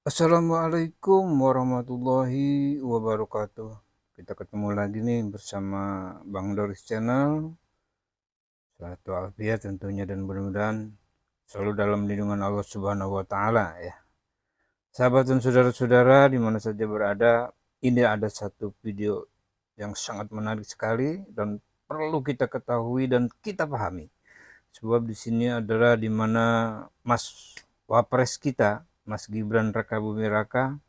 Assalamualaikum warahmatullahi wabarakatuh. Kita ketemu lagi nih bersama Bang Doris Channel. Sehat walafiat tentunya dan mudah-mudahan selalu dalam lindungan Allah Subhanahu wa taala ya. Sahabat dan saudara-saudara di mana saja berada, ini ada satu video yang sangat menarik sekali dan perlu kita ketahui dan kita pahami. Sebab di sini adalah di mana Mas Wapres kita, Mas Gibran Rakabuming Raka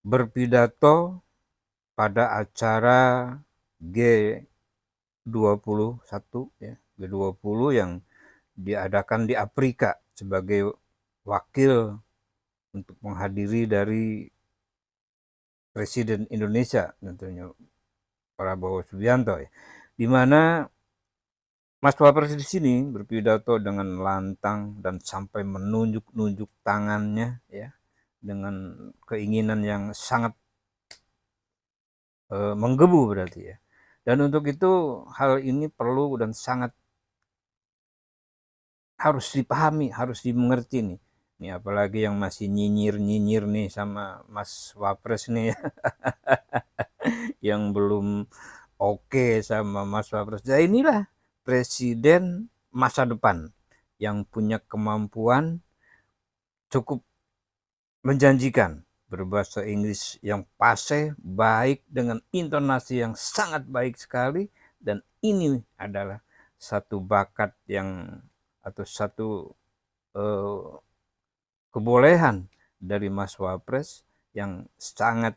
berpidato pada acara G21 ya, G20 yang diadakan di Afrika sebagai wakil untuk menghadiri dari Presiden Indonesia tentunya Prabowo Subianto ya. Di mana Mas Wapres di sini berpidato dengan lantang dan sampai menunjuk-nunjuk tangannya ya dengan keinginan yang sangat menggebu berarti ya. Dan untuk itu hal ini perlu dan sangat harus dipahami, harus dimengerti nih. Ini apalagi yang masih nyinyir-nyinyir nih sama Mas Wapres nih ya. Yang belum oke sama Mas Wapres. Nah inilah presiden masa depan yang punya kemampuan cukup menjanjikan, berbahasa Inggris yang fasih, baik dengan intonasi yang sangat baik sekali, dan ini adalah satu bakat yang atau satu kebolehan dari Mas Wapres yang sangat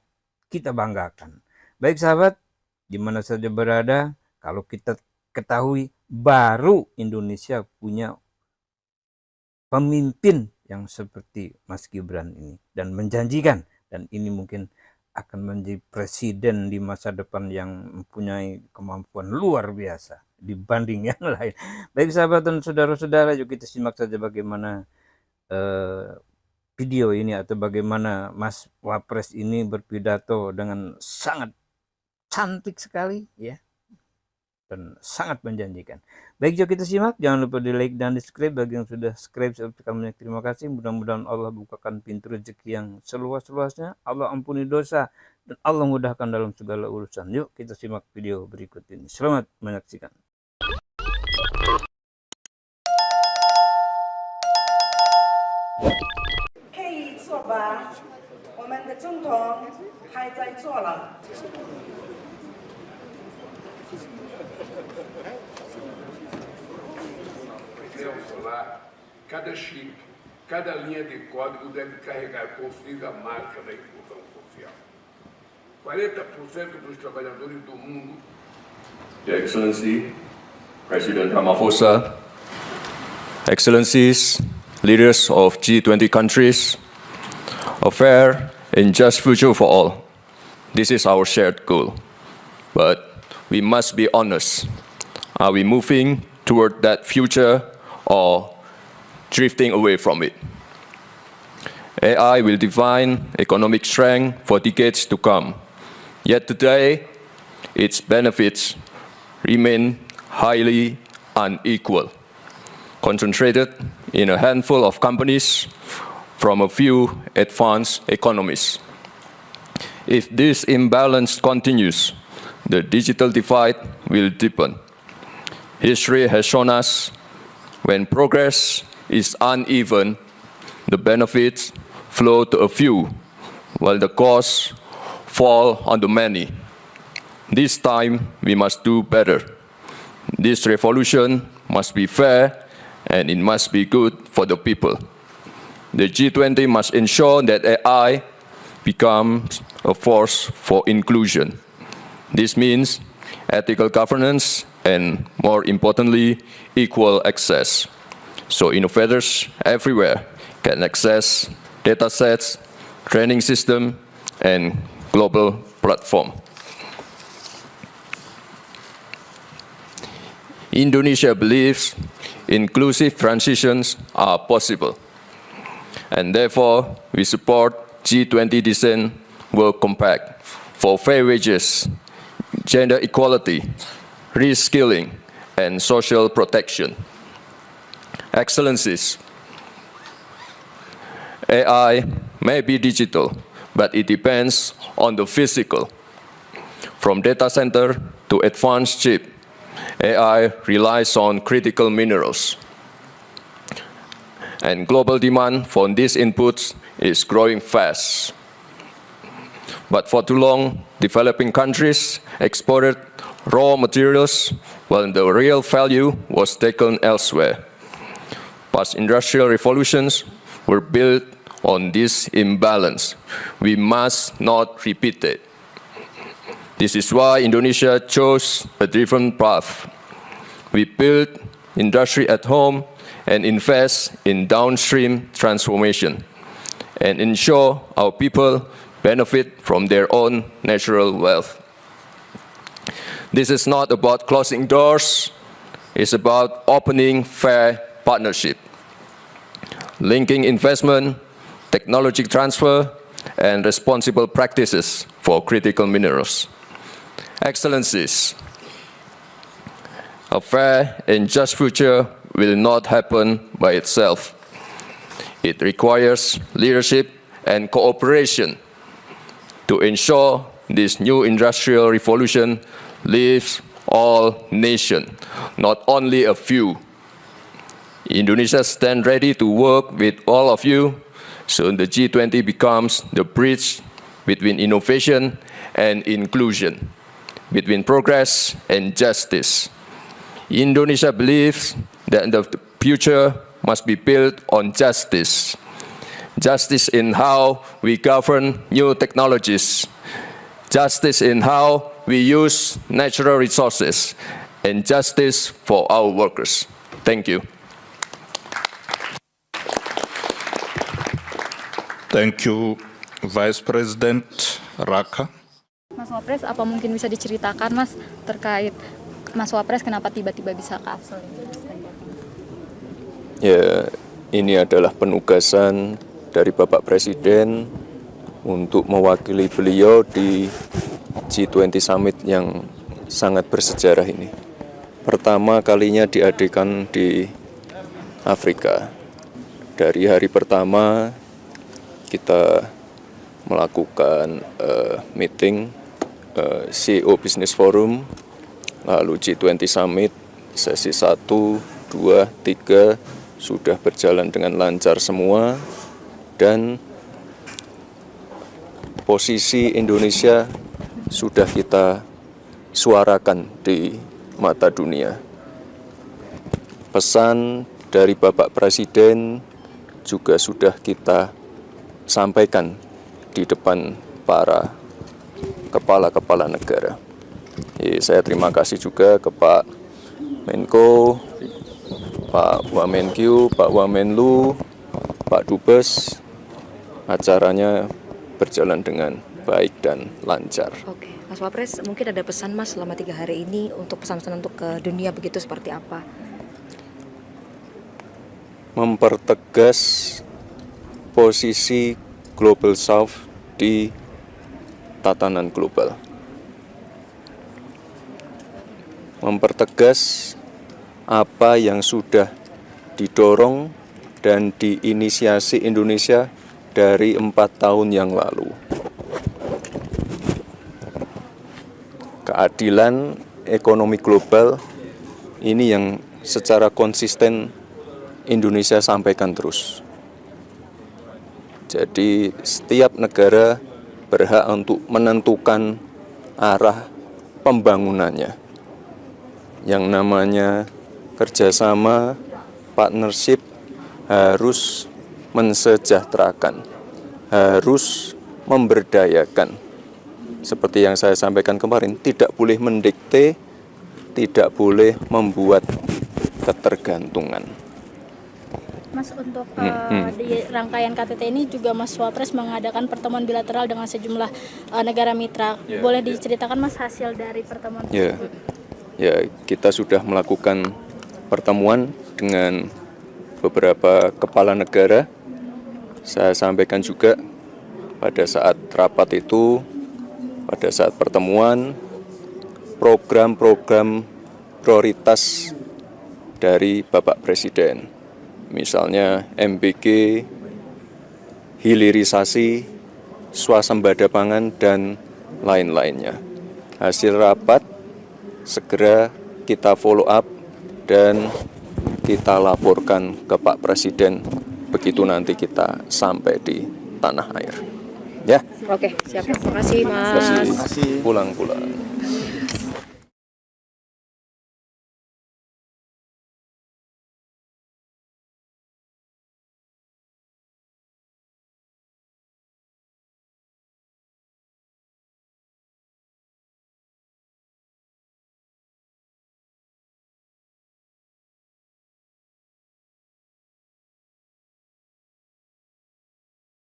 kita banggakan. Baik sahabat, di mana saja berada, kalau kita ketahui baru Indonesia punya pemimpin yang seperti Mas Gibran ini dan menjanjikan, dan ini mungkin akan menjadi presiden di masa depan yang mempunyai kemampuan luar biasa dibanding yang lain. Baik sahabat dan saudara-saudara, yuk kita simak saja bagaimana video ini atau bagaimana Mas Wapres ini berpidato dengan sangat cantik sekali ya dan sangat menjanjikan. Baik, yuk kita simak. Jangan lupa di like dan di subscribe. Bagi yang sudah subscribe, banyak terima kasih. Mudah-mudahan Allah bukakan pintu rezeki yang seluas-luasnya. Allah ampuni dosa dan Allah mudahkan dalam segala urusan. Yuk kita simak video berikut ini. Selamat menyaksikan. 可以坐吧，我们的总统还在坐了。Cada chip, cada linha de código deve carregar consigo a marca da inclusão social. 40% dos trabalhadores do mundo. Your Excellency, President Ramaphosa, Excellencies, leaders of G20 countries, a fair and just future for all. This is our shared goal. But we must be honest. Are we moving toward that future or drifting away from it? AI will define economic strength for decades to come. Yet today, its benefits remain highly unequal, concentrated in a handful of companies from a few advanced economies. If this imbalance continues, the digital divide will deepen. History has shown us when progress is uneven, the benefits flow to a few, while the costs fall on the many. This time, we must do better. This revolution must be fair, and it must be good for the people. The G20 must ensure that AI becomes a force for inclusion. This means ethical governance and, more importantly, equal access, so innovators everywhere can access data sets, training system, and global platform. Indonesia believes inclusive transitions are possible, and therefore we support G20 Decent World Compact for fair wages, gender equality, reskilling, and social protection. Excellencies, AI may be digital, but it depends on the physical. From data center to advanced chip, AI relies on critical minerals. And global demand for these inputs is growing fast. But for too long, developing countries exported raw materials while the real value was taken elsewhere. Past industrial revolutions were built on this imbalance. We must not repeat it. This is why Indonesia chose a different path. We build industry at home and invest in downstream transformation and ensure our people benefit from their own natural wealth. This is not about closing doors, it's about opening fair partnership, linking investment, technology transfer, and responsible practices for critical minerals. Excellencies, a fair and just future will not happen by itself. It requires leadership and cooperation to ensure this new industrial revolution lifts all nations, not only a few. Indonesia stands ready to work with all of you so the G20 becomes the bridge between innovation and inclusion, between progress and justice. Indonesia believes that the future must be built on justice. Justice in how we govern new technologies. Justice in how we use natural resources. And justice for our workers. Thank you. Thank you, Vice President Raka. Mas Wapres, apa mungkin bisa diceritakan Mas terkait Mas Wapres kenapa tiba-tiba bisa ke Afsel? Ya, ini adalah penugasan dari Bapak Presiden untuk mewakili beliau di G20 Summit yang sangat bersejarah ini. Pertama kalinya diadakan di Afrika. Dari hari pertama kita melakukan meeting CEO Business Forum, lalu G20 Summit, sesi 1, 2, 3 sudah berjalan dengan lancar semua, dan posisi Indonesia sudah kita suarakan di mata dunia. Pesan dari Bapak Presiden juga sudah kita sampaikan di depan para kepala-kepala negara. Saya terima kasih juga ke Pak Menko, Pak Wamenkyu, Pak Wamenlu, Pak Dubes. Acaranya berjalan dengan baik dan lancar. Oke, Mas Wapres, mungkin ada pesan Mas selama 3 hari ini untuk pesan-pesan untuk ke dunia begitu seperti apa? Mempertegas posisi Global South di tatanan global. Mempertegas apa yang sudah didorong dan diinisiasi Indonesia dari 4 tahun yang lalu. Keadilan ekonomi global ini yang secara konsisten Indonesia sampaikan terus. Jadi setiap negara berhak untuk menentukan arah pembangunannya. Yang namanya kerjasama, partnership harus mensejahterakan, harus memberdayakan. Seperti yang saya sampaikan kemarin, tidak boleh mendikte, tidak boleh membuat ketergantungan. Mas, untuk di rangkaian KTT ini juga Mas Wapres mengadakan pertemuan bilateral dengan sejumlah negara mitra. Boleh diceritakan Mas hasil dari pertemuan tersebut? Ya, kita sudah melakukan pertemuan dengan beberapa kepala negara. Saya sampaikan juga pada saat rapat itu, pada saat pertemuan, program-program prioritas dari Bapak Presiden. Misalnya MBG, hilirisasi, swasembada pangan, dan lain-lainnya. Hasil rapat segera kita follow up dan kita laporkan ke Pak Presiden begitu nanti kita sampai di tanah air. Ya. Oke, siap. Terima kasih, Mas. Terima kasih. Pulang-pulang.